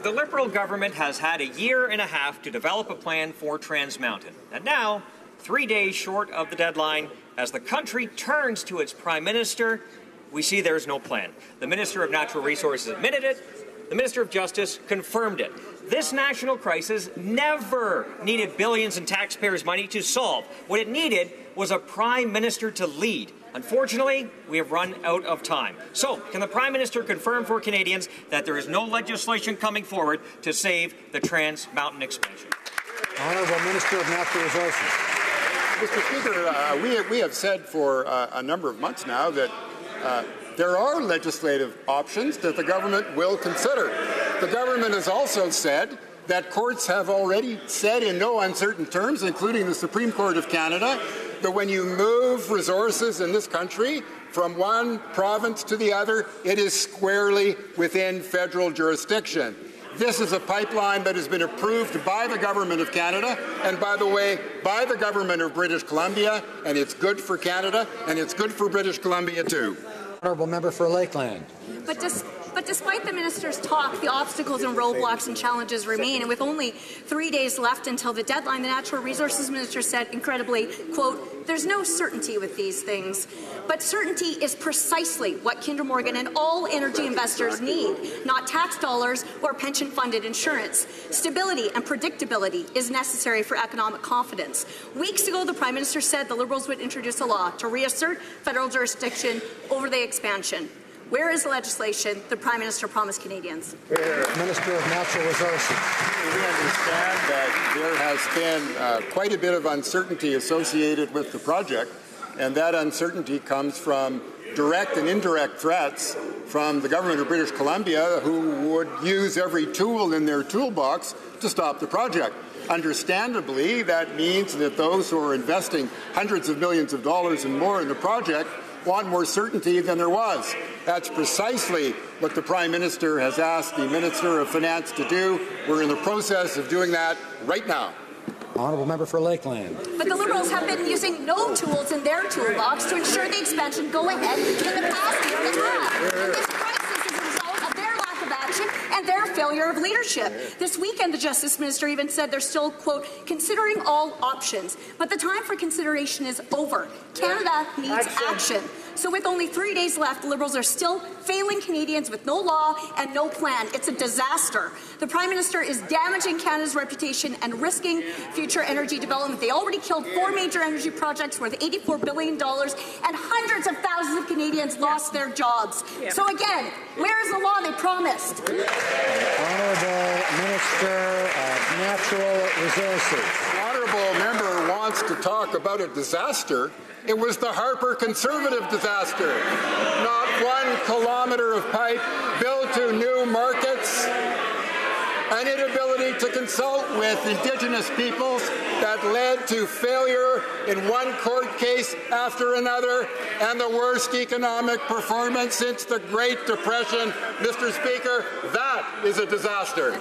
The Liberal government has had a year and a half to develop a plan for Trans Mountain. And now, 3 days short of the deadline, as the country turns to its Prime Minister, we see there's no plan. The Minister of Natural Resources admitted it. The Minister of Justice confirmed it. This national crisis never needed billions in taxpayers' money to solve. What it needed was a Prime Minister to lead. Unfortunately, we have run out of time. So, can the Prime Minister confirm for Canadians that there is no legislation coming forward to save the Trans Mountain expansion? Honourable Minister of Natural Resources. Mr. Speaker, we have said for a number of months now that there are legislative options that the government will consider. The government has also said that courts have already said in no uncertain terms, including the Supreme Court of Canada, that when you move resources in this country from one province to the other, it is squarely within federal jurisdiction. This is a pipeline that has been approved by the Government of Canada and, by the way, by the Government of British Columbia, and it's good for Canada and it's good for British Columbia too. Honourable Member for Lakeland. But despite the minister's talk, the obstacles and roadblocks and challenges remain. And with only 3 days left until the deadline, the Natural Resources Minister said, incredibly, quote, "There's no certainty with these things. But certainty is precisely what Kinder Morgan and all energy investors need, not tax dollars or pension-funded insurance. Stability and predictability is necessary for economic confidence." Weeks ago, the Prime Minister said the Liberals would introduce a law to reassert federal jurisdiction over the expansion. Where is the legislation the Prime Minister promised Canadians? Minister of Natural Resources. We understand that there has been quite a bit of uncertainty associated with the project, and that uncertainty comes from direct and indirect threats from the Government of British Columbia, who would use every tool in their toolbox to stop the project. Understandably, that means that those who are investing hundreds of millions of dollars and more in the project want more certainty than there was. That's precisely what the Prime Minister has asked the Minister of Finance to do. We're in the process of doing that right now. Honourable Member for Lakeland. But the Liberals have been using no tools in their toolbox to ensure the expansion go ahead in the past year and a half. And this crisis is a result of their lack of action and their failure of leadership. This weekend, the Justice Minister even said they're still, quote, "considering all options." But the time for consideration is over. Canada needs action. So with only 3 days left, the Liberals are still failing Canadians with no law and no plan. It's a disaster. The Prime Minister is damaging Canada's reputation and risking future energy development. They already killed 4 major energy projects worth $84 billion, and hundreds of thousands of Canadians lost their jobs. So again, where is the law they promised? Honourable Minister of Natural Resources. The honourable member wants to talk about a disaster. It was the Harper Conservative disaster. Not 1 kilometre of pipe built to new markets, an inability to consult with Indigenous peoples that led to failure in one court case after another, and the worst economic performance since the Great Depression. Mr. Speaker, that is a disaster.